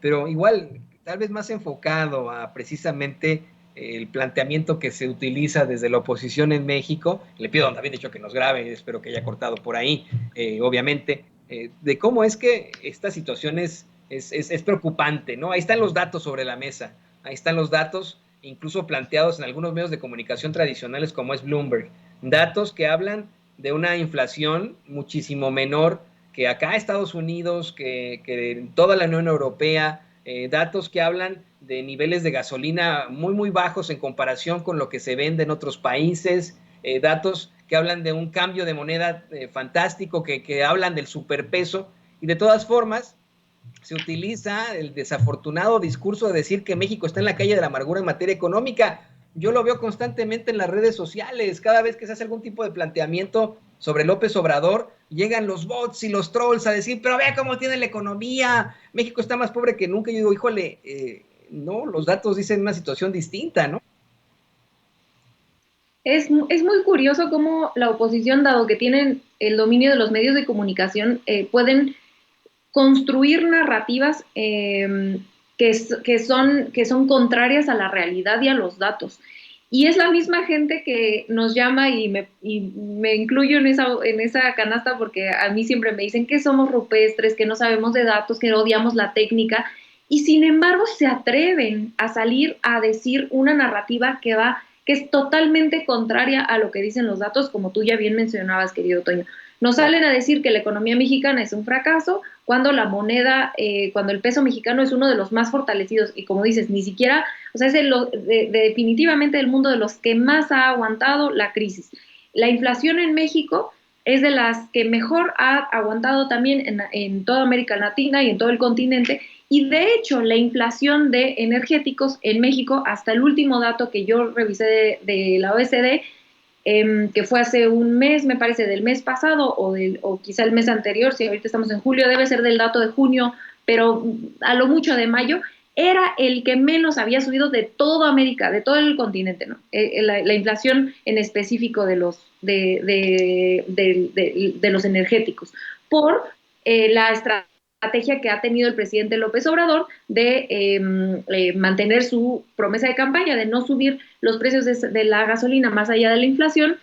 pero igual, tal vez más enfocado a precisamente el planteamiento que se utiliza desde la oposición en México. Le pido a don David, de hecho, que nos grabe, espero que haya cortado por ahí, obviamente, de cómo es que esta situación es preocupante, ¿no? Ahí están los datos sobre la mesa, ahí están los datos, incluso planteados en algunos medios de comunicación tradicionales como es Bloomberg, datos que hablan de una inflación muchísimo menor que acá Estados Unidos, que en toda la Unión Europea, datos que hablan de niveles de gasolina muy, muy bajos en comparación con lo que se vende en otros países, datos que hablan de un cambio de moneda fantástico, que hablan del superpeso, y de todas formas se utiliza el desafortunado discurso de decir que México está en la calle de la amargura en materia económica. Yo lo veo constantemente en las redes sociales. Cada vez que se hace algún tipo de planteamiento sobre López Obrador, llegan los bots y los trolls a decir, pero vea cómo tiene la economía, México está más pobre que nunca. Yo digo, híjole, no, los datos dicen una situación distinta, ¿no? Es muy curioso cómo la oposición, dado que tienen el dominio de los medios de comunicación, pueden construir narrativas que son contrarias a la realidad y a los datos. Y es la misma gente que nos llama y me incluyo en esa canasta porque a mí siempre me dicen que somos rupestres, que no sabemos de datos, que odiamos la técnica, y sin embargo se atreven a salir a decir una narrativa que es totalmente contraria a lo que dicen los datos, como tú ya bien mencionabas, querido Toño. Nos salen a decir que la economía mexicana es un fracaso cuando la moneda, cuando el peso mexicano es uno de los más fortalecidos y como dices, ni siquiera, o sea, es definitivamente el mundo de los que más ha aguantado la crisis. La inflación en México es de las que mejor ha aguantado también en toda América Latina y en todo el continente. Y de hecho, la inflación de energéticos en México, hasta el último dato que yo revisé de la OECD, que fue hace un mes, me parece, del mes pasado o quizá el mes anterior, si ahorita estamos en julio, debe ser del dato de junio, pero a lo mucho de mayo, era el que menos había subido de toda América, de todo el continente, ¿no? La inflación en específico de los energéticos, por la estrategia que ha tenido el presidente López Obrador de mantener su promesa de campaña de no subir los precios de la gasolina más allá de la inflación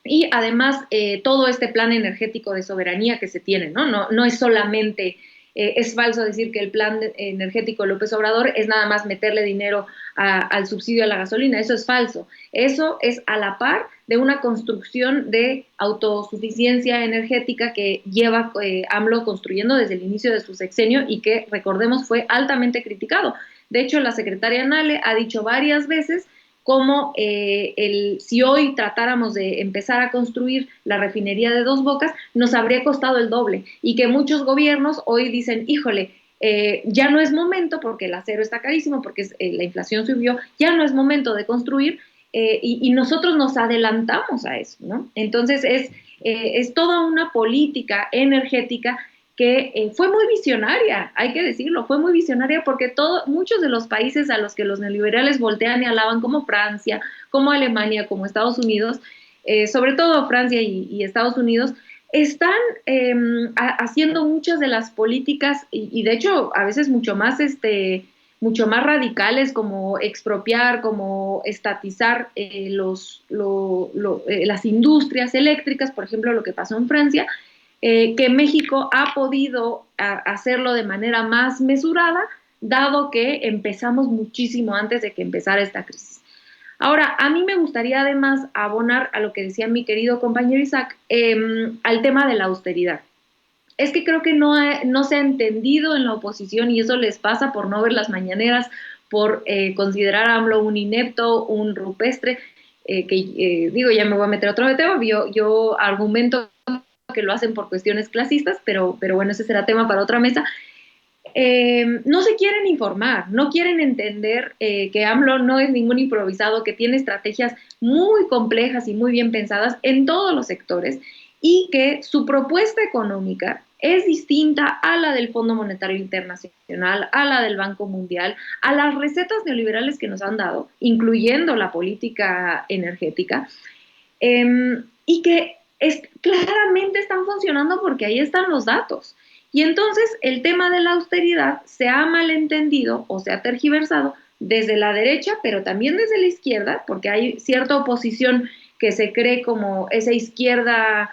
y además todo este plan energético de soberanía que se tiene, ¿no? No es solamente, es falso decir que el plan energético de López Obrador es nada más meterle dinero al subsidio a la gasolina, eso es falso. Eso es a la par de una construcción de autosuficiencia energética que lleva AMLO construyendo desde el inicio de su sexenio y que, recordemos, fue altamente criticado. De hecho, la secretaria Nale ha dicho varias veces como si hoy tratáramos de empezar a construir la refinería de Dos Bocas, nos habría costado el doble y que muchos gobiernos hoy dicen, híjole, ya no es momento porque el acero está carísimo, porque la inflación subió, ya no es momento de construir y nosotros nos adelantamos a eso, ¿no? Entonces es toda una política energética que fue muy visionaria, hay que decirlo, fue muy visionaria porque muchos de los países a los que los neoliberales voltean y alaban, como Francia, como Alemania, como Estados Unidos, sobre todo Francia y Estados Unidos, están haciendo muchas de las políticas y de hecho a veces mucho más radicales como expropiar, como estatizar las industrias eléctricas, por ejemplo, lo que pasó en Francia, que México ha podido hacerlo de manera más mesurada, dado que empezamos muchísimo antes de que empezara esta crisis. Ahora, a mí me gustaría además abonar a lo que decía mi querido compañero Isaac, al tema de la austeridad. Es que creo que no se ha entendido en la oposición y eso les pasa por no ver las mañaneras, por considerar a AMLO un inepto, un rupestre, digo, ya me voy a meter otro tema, yo argumento que lo hacen por cuestiones clasistas, pero bueno, ese será tema para otra mesa. No se quieren informar, no quieren entender que AMLO no es ningún improvisado, que tiene estrategias muy complejas y muy bien pensadas en todos los sectores y que su propuesta económica es distinta a la del Fondo Monetario Internacional, a la del Banco Mundial, a las recetas neoliberales que nos han dado, incluyendo la política energética, y que claramente están funcionando porque ahí están los datos. Y entonces el tema de la austeridad se ha malentendido o se ha tergiversado desde la derecha, pero también desde la izquierda, porque hay cierta oposición que se cree como esa izquierda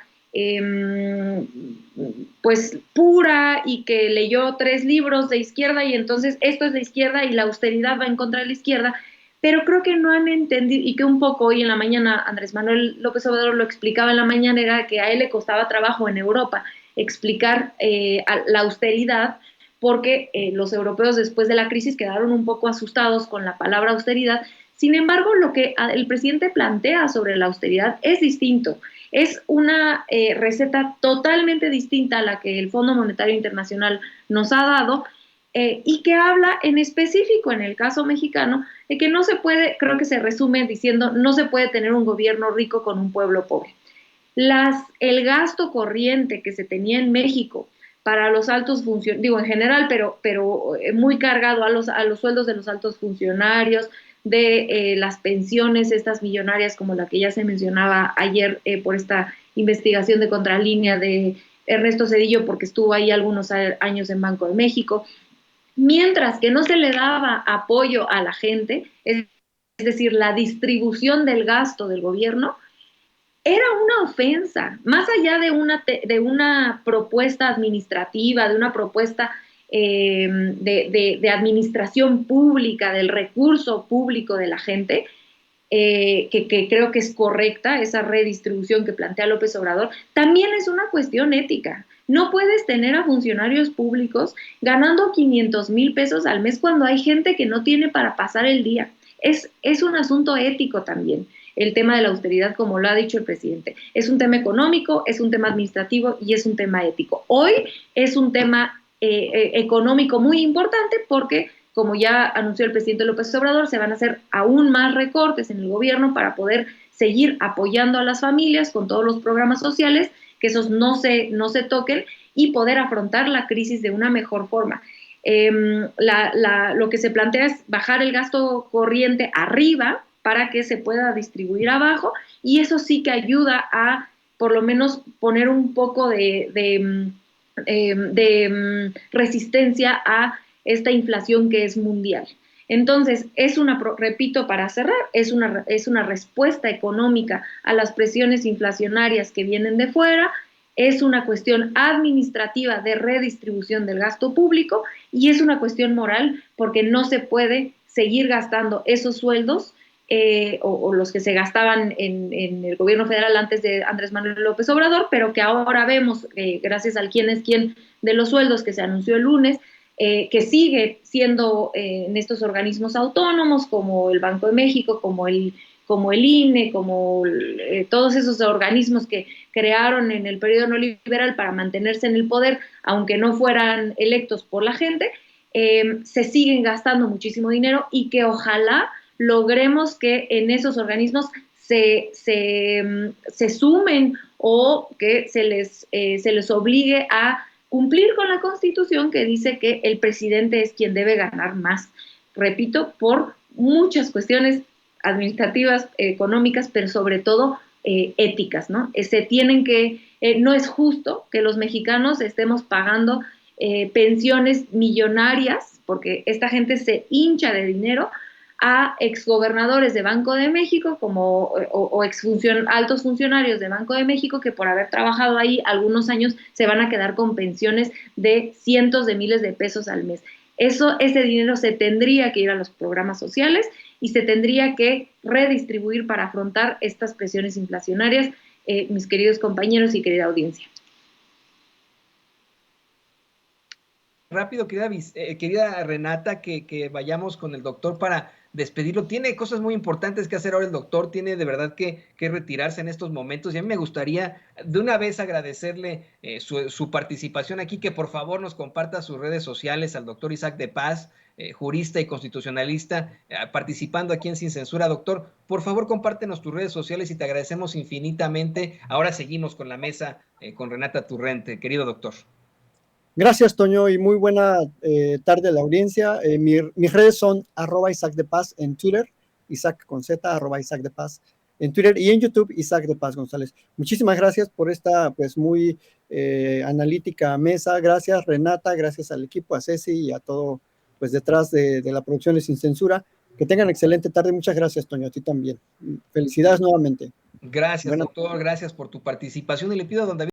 pues pura y que leyó 3 libros de izquierda y entonces esto es la izquierda y la austeridad va en contra de la izquierda, pero creo que no han entendido y que un poco hoy en la mañana Andrés Manuel López Obrador lo explicaba en la mañana, era que a él le costaba trabajo en Europa explicar la austeridad porque los europeos después de la crisis quedaron un poco asustados con la palabra austeridad. Sin embargo, lo que el presidente plantea sobre la austeridad es distinto. Es una receta totalmente distinta a la que el Fondo Monetario Internacional nos ha dado y que habla en específico en el caso mexicano de que no se puede, creo que se resume diciendo, no se puede tener un gobierno rico con un pueblo pobre. El gasto corriente que se tenía en México para los altos funcionarios, digo en general, pero muy cargado a los sueldos de los altos funcionarios, de las pensiones, estas millonarias como la que ya se mencionaba ayer por esta investigación de contralínea de Ernesto Zedillo, porque estuvo ahí algunos años en Banco de México, mientras que no se le daba apoyo a la gente, es decir, la distribución del gasto del gobierno, era una ofensa, más allá de una propuesta administrativa, de una propuesta de administración pública, del recurso público de la gente, que creo que es correcta, esa redistribución que plantea López Obrador, también es una cuestión ética. No puedes tener a funcionarios públicos ganando 500,000 pesos al mes cuando hay gente que no tiene para pasar el día. Es un asunto ético también el tema de la austeridad, como lo ha dicho el presidente. Es un tema económico, es un tema administrativo y es un tema ético. Hoy es un tema económico muy importante porque, como ya anunció el presidente López Obrador, se van a hacer aún más recortes en el gobierno para poder seguir apoyando a las familias con todos los programas sociales, que esos no se toquen y poder afrontar la crisis de una mejor forma. Lo que se plantea es bajar el gasto corriente arriba para que se pueda distribuir abajo y eso sí que ayuda a por lo menos poner un poco de resistencia a esta inflación que es mundial. Entonces, repito para cerrar, es una respuesta económica a las presiones inflacionarias que vienen de fuera, es una cuestión administrativa de redistribución del gasto público y es una cuestión moral porque no se puede seguir gastando esos sueldos o los que se gastaban en el gobierno federal antes de Andrés Manuel López Obrador, pero que ahora vemos, gracias al quién es quién de los sueldos que se anunció el lunes, que sigue siendo en estos organismos autónomos como el Banco de México, como el INE, como todos esos organismos que crearon en el periodo neoliberal para mantenerse en el poder, aunque no fueran electos por la gente, se siguen gastando muchísimo dinero y que ojalá logremos que en esos organismos se sumen o que se les obligue a cumplir con la Constitución que dice que el presidente es quien debe ganar más. Repito, por muchas cuestiones administrativas, económicas, pero sobre todo éticas, ¿no? No es justo que los mexicanos estemos pagando pensiones millonarias, porque esta gente se hincha de dinero, a exgobernadores de Banco de México o altos funcionarios de Banco de México que por haber trabajado ahí algunos años se van a quedar con pensiones de cientos de miles de pesos al mes. Ese dinero se tendría que ir a los programas sociales y se tendría que redistribuir para afrontar estas presiones inflacionarias, mis queridos compañeros y querida audiencia. Rápido, querida Renata, que vayamos con el doctor para despedirlo. Tiene cosas muy importantes que hacer ahora el doctor, tiene de verdad que retirarse en estos momentos y a mí me gustaría de una vez agradecerle su participación aquí, que por favor nos comparta sus redes sociales al doctor Isaac de Paz, jurista y constitucionalista, participando aquí en Sin Censura. Doctor, por favor compártenos tus redes sociales y te agradecemos infinitamente. Ahora seguimos con la mesa con Renata Turrente, querido doctor. Gracias, Toño, y muy buena tarde a la audiencia. Mis redes son @Isaac de Paz en Twitter, Isaac con Z, @Isaac de Paz en Twitter y en YouTube, Isaac de Paz González. Muchísimas gracias por esta pues muy analítica mesa. Gracias Renata, gracias al equipo, a Ceci y a todo pues detrás de la producción de Sin Censura. Que tengan excelente tarde. Muchas gracias, Toño, a ti también. Felicidades nuevamente. Gracias, doctor. Gracias por tu participación y le pido a don David